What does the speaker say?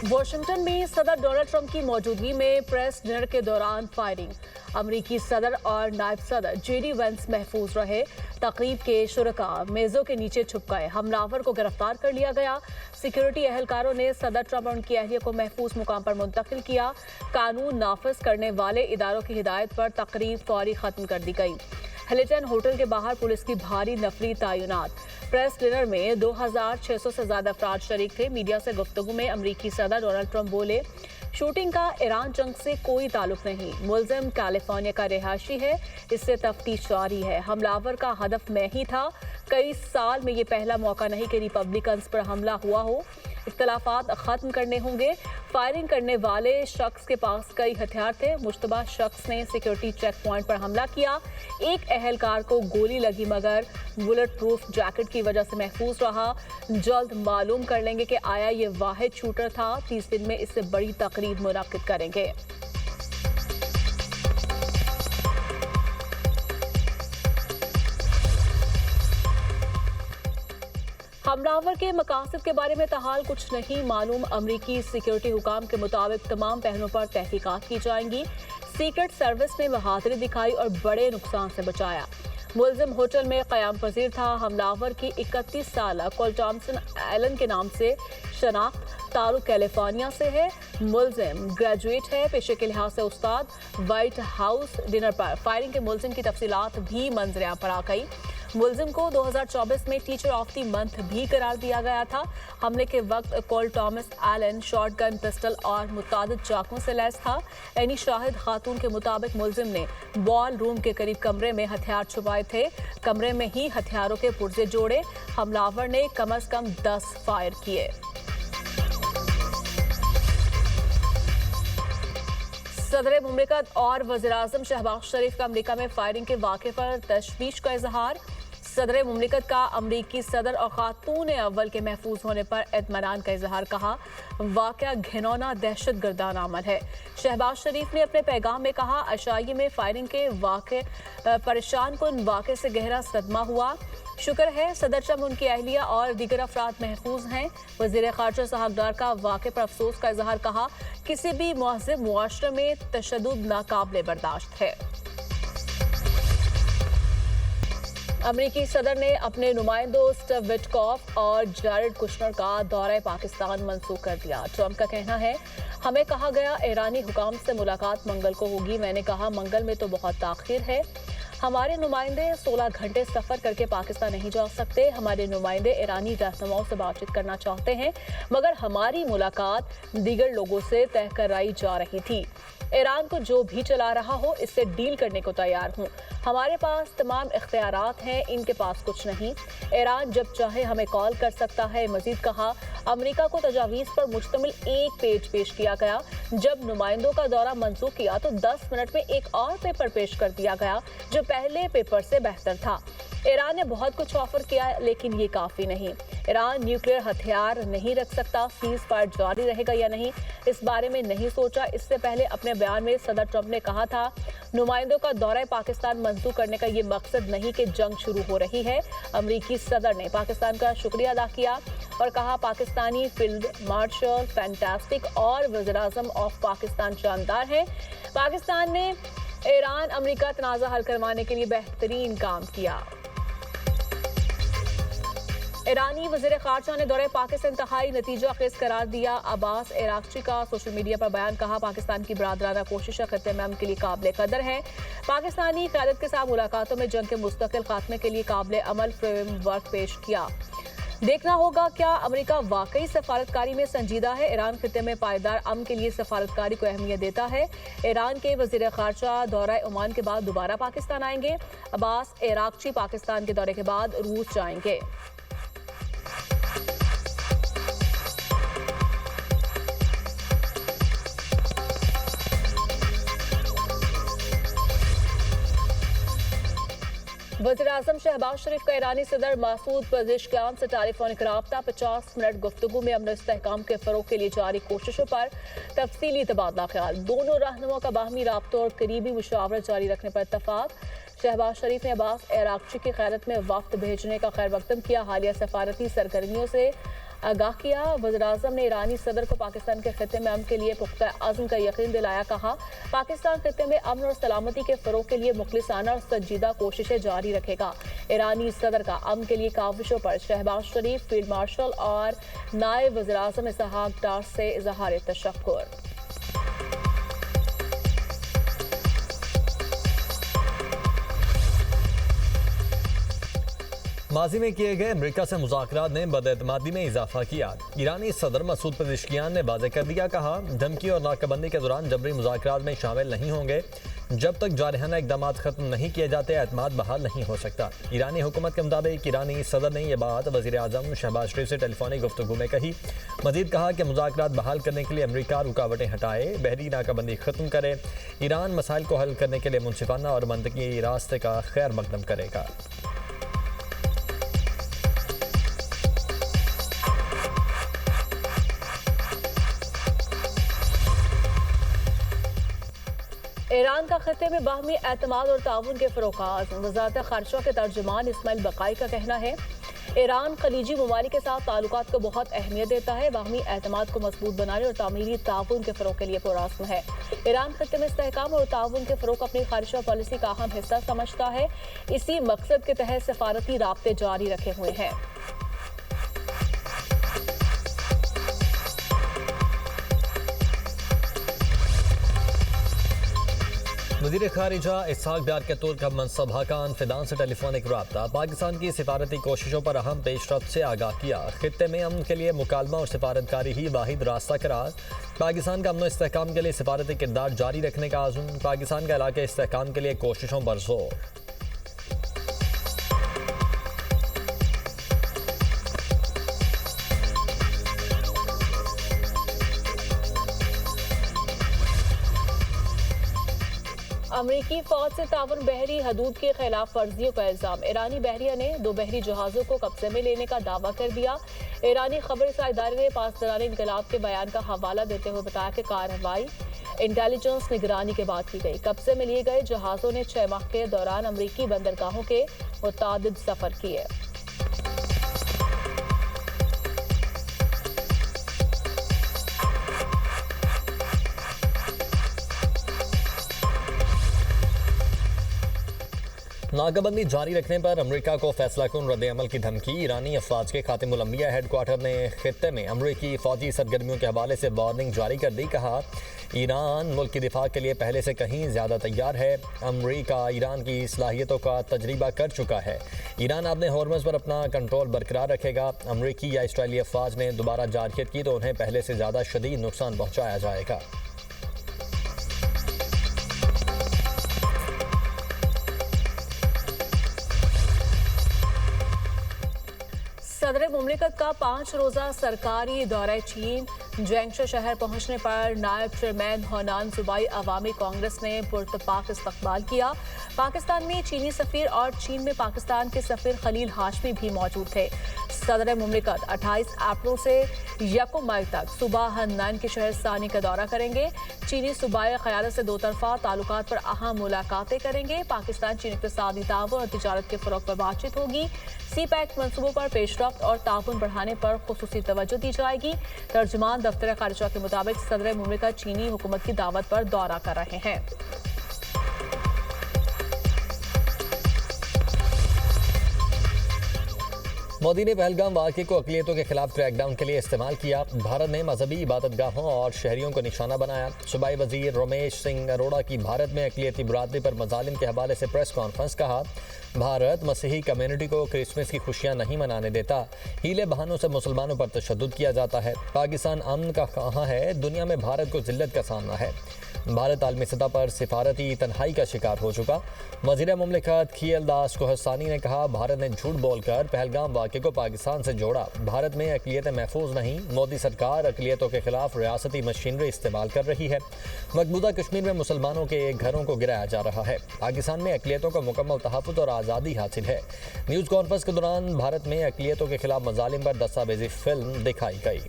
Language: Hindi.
वॉशिंगटन में सदर डोनाल्ड ट्रंप की मौजूदगी में प्रेस डिनर के दौरान फायरिंग। अमरीकी सदर और नायब सदर जेडी वेंस महफूज रहे। तकरीब के शुरका मेजों के नीचे छुप गए। हमलावर को गिरफ्तार कर लिया गया। सिक्योरिटी एहलकारों ने सदर ट्रंप और उनकी अहलिया को महफूज मुकाम पर मुंतकिल किया। कानून नाफिज करने वाले इदारों की हिदायत पर तकरीब फौरी खत्म कर दी गई। हिल्टन होटल के बाहर पुलिस की भारी नफरी तैनात। प्रेस डिनर में 2600 से ज्यादा अफराद शरीक थे। मीडिया से गुफ्तगू में अमरीकी सदर डोनाल्ड ट्रंप बोले, शूटिंग का ईरान जंग से कोई ताल्लुक नहीं। मुलजिम कैलिफोर्निया का रिहायशी है, इससे तफ्तीश जारी है। हमलावर का हदफ मैं ही था। कई साल में ये पहला मौका नहीं कि रिपब्लिकन्स पर हमला हुआ हो। इख्तलाफात खत्म करने होंगे। फायरिंग करने वाले शख्स के पास कई हथियार थे। मुश्तबा शख्स ने सिक्योरिटी चेक पॉइंट पर हमला किया। एक एहलकार को गोली लगी मगर बुलेट प्रूफ जैकेट की वजह से महफूज रहा। जल्द मालूम कर लेंगे कि आया ये वाहिद शूटर था। 30 दिन में इससे बड़ी तकरीब मुनाकिद करेंगे। हमलावर के मकासद के बारे में ताहाल कुछ नहीं मालूम। अमरीकी सिक्योरिटी हुकाम के मुताबिक तमाम पहलुओं पर तहकीकात की जाएंगी। सीक्रेट सर्विस ने बहादुरी दिखाई और बड़े नुकसान से बचाया। मुलजिम होटल में क़याम पजीर था। हमलावर की 31 साल कोल टॉमसन एलन के नाम से शनाख्त। ताल्लुक कैलिफोर्निया से है। मुलजिम ग्रेजुएट है, पेशे के लिहाज से उस्ताद। व्हाइट हाउस डिनर पर फायरिंग के मुलजिम की तफसीलात भी मंजरियां पर आ गई। मुलजिम को 2024 में टीचर ऑफ द मंथ भी करार दिया गया था। हमले के वक्त कोल टॉमस एलन शॉटगन, पिस्टल और मुतादिद चाकुओं से लैस था। एनी शाहिद खातून के मुताबिक मुलजिम ने बॉल रूम के करीब कमरे में हथियार छुपाए थे। कमरे में ही हथियारों के पुर्जे जोड़े। हमलावर ने कम से कम 10 फायर किए। सदर मुमलिकत और वज़ीर-ए-आज़म शहबाज शरीफ का अमरीका में फायरिंग के वाक़े पर तशवीश का इजहार। सदर मुमलिकत का अमरीकी सदर और खातून अव्वल के महफूज होने पर इत्मीनान का इजहार। कहा, वाक़या घिनौना दहशत गर्दाना अमल है। शहबाज शरीफ ने अपने पैगाम में कहा, अशाई में फायरिंग के वाक़े परेशान कुन वाक़े से गहरा सदमा हुआ। शुक्र है सदर ट्रंप, उनकी अहलिया और दीगर अफराद महफूज हैं। वज़ीर ख़ारजा साहबदार का वाक़े पर अफसोस का इजहार। कहा, किसी भी महज़ब मुआशरे में तशद्दुद नाकाबिले बर्दाश्त है। अमरीकी सदर ने अपने नुमाइंदों स्टीव विटकॉफ और जैरेड कुशनर का दौरा पाकिस्तान मंसूख कर दिया। ट्रंप का कहना है, हमें कहा गया ईरानी हुकाम से मुलाकात मंगल को होगी। मैंने कहा, मंगल में तो बहुत ताख़ीर है। हमारे नुमाइंदे 16 घंटे सफ़र करके पाकिस्तान नहीं जा सकते। हमारे नुमाइंदे ईरानी रहनुमाओं से बातचीत करना चाहते हैं, मगर हमारी मुलाकात दीगर लोगों से तय कराई जा रही थी। ईरान को जो भी चला रहा हो, इससे डील करने को तैयार हूँ। हमारे पास तमाम इख्तियारात हैं, इनके पास कुछ नहीं। ईरान जब चाहे हमें कॉल कर सकता है। मजीद कहा, अमेरिका को तजावीज़ पर मुश्तमिल एक पेज पेश किया गया। जब नुमाइंदों का दौरा मंसूख किया तो 10 मिनट में एक और पेपर पेश कर दिया गया जो पहले पेपर से बेहतर था। ईरान ने बहुत कुछ ऑफर किया, लेकिन ये काफ़ी नहीं। ईरान न्यूक्लियर हथियार नहीं रख सकता। सीज फायर जारी रहेगा या नहीं, इस बारे में नहीं सोचा। इससे पहले अपने बयान में सदर ट्रंप ने कहा था, नुमाइंदों का दौरा पाकिस्तान मंसूख करने का ये मकसद नहीं कि जंग शुरू हो रही है। अमरीकी सदर ने पाकिस्तान का शुक्रिया अदा किया और कहा, पाकिस्तानी फील्ड मार्शल फैंटास्टिक और वज़ीर-ए-आज़म ऑफ पाकिस्तान शानदार हैं। पाकिस्तान ने ईरान अमरीका तनाज़ा हल करवाने के लिए बेहतरीन काम किया। ईरानी वज़ीर ख़ारजा ने दौरे पाकिस्तान इंतहाई नतीजा खेज़ करार दिया। अब्बास इराक़ची का सोशल मीडिया पर बयान। कहा, पाकिस्तान की बरादराना कोशिश खत्ते में अमन के लिए काबिल कदर है। पाकिस्तानी क़यादत के साथ मुलाकातों में जंग के मुस्तकिल खात्मे के लिए काबिल अमल फ्रेमवर्क पेश किया। देखना होगा क्या अमेरिका वाकई सफारतकारी में संजीदा है। ईरान खित्ते में पायदार अमन के लिए सफारतकारी को अहमियत देता है। ईरान के वज़ीर ख़ारजा दौरा ओमान के बाद दोबारा पाकिस्तान आएंगे। अब्बास इराक़ची पाकिस्तान के दौरे के बाद रूस जाएंगे। वज़ीर-ए-आज़म शहबाज शरीफ का ईरानी सदर मसूद पेज़ेश्कियान से टेलीफोनिक रब्ता। 50 मिनट गुफ्तगू में अमन इस्तेहकाम के फ़रोग़ के लिए जारी कोशिशों पर तफसीली तबादला ख्याल। दोनों रहनुमाओं का बाहमी राब्तों और करीबी मुशावरत जारी रखने पर इत्तफ़ाक़। शहबाज शरीफ ने अब्बास अरागची की क़यादत में वफ़द भेजने का खैर मकदम किया। हालिया सफारती सरगर्मियों से आगाह किया। वज़ीर-ए-आज़म ने ईरानी सदर को पाकिस्तान के खित्ते में अमन के लिए पुख्ता अज़्म का यकीन दिलाया। कहा, पाकिस्तान खित्ते में अमन और सलामती के फ़रोग़ के लिए मुखलिसाना और संजीदा कोशिशें जारी रखेगा। ईरानी सदर का अमन के लिए काविशों पर शहबाज शरीफ, फील्ड मार्शल और नायब वज़ीर-ए-आज़म इसहाक डार से इज़हार तशक्कुर। माजी में किए गए अमेरिका से मुज़ाकरात ने बदएतमादी में इजाफा किया। ईरानी सदर मसूद पेज़ेश्कियान ने वाज़ेह कर दिया। कहा, धमकी और नाकाबंदी के दौरान जबरी मुज़ाकरात में शामिल नहीं होंगे। जब तक जारहाना इक़दाम ख़त्म नहीं किए जाते एतमाद बहाल नहीं हो सकता। ईरानी हुकूमत के मुताबिक ईरानी सदर ने यह बात वज़ीर-ए-आज़म शहबाज शरीफ से टेलीफोनिक गुफ्तगू में कही। मज़ीद कहा कि मुज़ाकरात बहाल करने के लिए अमेरिका रुकावटें हटाए, बहरी नाकाबंदी ख़त्म करे, ईरान मसाइल को हल करने के लिए मुनसिफाना और मंतकी रास्ते का खैर मकदम करेगा। ईरान का खत्ते में बाहमी एतमाद और ताउन के फ़रोग़ का आज़म। वज़ारत ख़ारिजा के तर्जुमान इस्माइल बक़ाई का कहना है, ईरान खलीजी ममालिक के साथ ताल्लुकात को बहुत अहमियत देता है। बाहमी एतमाद को मजबूत बनाने और तामीरी ताउन के फ़रोग़ के लिए पुरअज़्म है। ईरान खत्ते में इस्तेहकाम और ताउन के फ़रोग़ अपनी ख़ारिजा पॉलिसी का अहम हिस्सा समझता है। इसी मकसद के तहत सफारती राब्ते जारी रखे हुए हैं। वज़ीर ख़ारिजा इसहाक डार के तौर का मनसब हकान फिदान से टेलीफोनिक रब्ता। पाकिस्तान की सिफारती कोशिशों पर अहम पेशरफ्त से आगाह किया। खित्ते में अमन के लिए मुकालमा और सिफारतकारी ही वाहिद रास्ता करार। पाकिस्तान का अमन और इस्तेहकाम के लिए सिफारती किरदार जारी रखने का आज़म। पाकिस्तान का इलाके इस्तेहकाम के लिए कोशिशों पर जोर। अमरीकी फौज से ताउन बहरी हदूद की खिलाफ वर्जियों का इल्जाम। ईरानी बहरिया ने 2 बहरी जहाज़ों को कब्जे में लेने का दावा कर दिया। ईरानी खबरसार इदारे ने पासदारानी इनकलाब के बयान का हवाला देते हुए बताया कि कार्रवाई इंटेलिजेंस निगरानी के बाद की गई। कब्जे में लिए गए जहाज़ों ने 6 माह के दौरान अमरीकी बंदरगाहों के मुतादिद सफ़र किए। नाकाबंदी जारी रखने पर अमेरिका को फैसला कुन रद्द-ए-अमल की धमकी। ईरानी अफवाज के खातिमुल अंबिया हेडक्वार्टर ने खित्ते में अमरीकी फौजी सरगर्मियों के हवाले से वार्निंग जारी कर दी। कहा, ईरान मुल्क की दिफा के लिए पहले से कहीं ज़्यादा तैयार है। अमरीका ईरान की सलाहियतों का तजर्बा कर चुका है। ईरान अपने हॉर्मज़ पर अपना कंट्रोल बरकरार रखेगा। अमरीकी या इसराइली अफवाज ने दोबारा जारहियत की तो उन्हें पहले से ज़्यादा शदीद नुकसान पहुँचाया जाएगा। सदर मुमलिकत का 5 रोज़ा सरकारी दौरा चीन। जैंगशा शहर पहुंचने पर नायब चेयरमैन होनान सूबाई अवामी कांग्रेस ने पुरतपाक इस्तकबाल किया। पाकिस्तान में चीनी सफ़ीर और चीन में पाकिस्तान के सफ़ीर खलील हाशमी भी मौजूद थे। सदर मुमलिकत 28 अप्रैल से 1 मई तक सुबह हन्नान के शहर सानी का दौरा करेंगे। चीनी सूबाई क़यादत से 2 तरफ़ा ताल्लुकात पर अहम मुलाकातें करेंगे। पाकिस्तान चीन इक़्तिसादी ताउन और तिजारत के फ़रोग़ पर बातचीत होगी। सी पैक मनसूबों पर पेशरफ्त और ताउन बढ़ाने पर खुसूसी तवज्जो दी जाएगी। तर्जुमान दफ्तर ख़ारिजा के मुताबिक सदर मुमलिकत चीनी हुकूमत की दावत पर दौरा कर रहे हैं। मोदी ने पहलगाम वाक़े को अक़लियतों के खिलाफ क्रैकडाउन के लिए इस्तेमाल किया। भारत ने मजहबी इबादतगाहों और शहरियों को निशाना बनाया। सूबाई वज़ीर रमेश सिंह अरोड़ा की भारत में अक़लियती बरादरी पर मज़ालिम के हवाले से प्रेस कॉन्फ्रेंस। कहा, भारत मसीही कम्युनिटी को क्रिसमस की खुशियाँ नहीं मनाने देता। हीले बहानों से मुसलमानों पर तशद्दुद किया जाता है। पाकिस्तान अमन का कहाँ है? दुनिया में भारत को जिल्लत का सामना है। भारत आलमी सतह पर सिफारती तन्हाई का शिकार हो चुका। वज़ीर मुमलिकत खियलदास कोहसानी ने कहा, भारत ने झूठ बोलकर पहलगाम वाक़े को पाकिस्तान से जोड़ा। भारत में अक़लियतें महफूज नहीं। मोदी सरकार अक़लियतों के खिलाफ रियासती मशीनरी इस्तेमाल कर रही है। मकबूजा कश्मीर में मुसलमानों के घरों को गिराया जा रहा है। पाकिस्तान में अक़लियतों को मुकम्मल तहफ़्फ़ुज़ और आज़ादी हासिल है। न्यूज़ कॉन्फ्रेंस के दौरान भारत में अक़लियतों के खिलाफ मज़ालिम पर दस्तावेज़ी फिल्म दिखाई गई।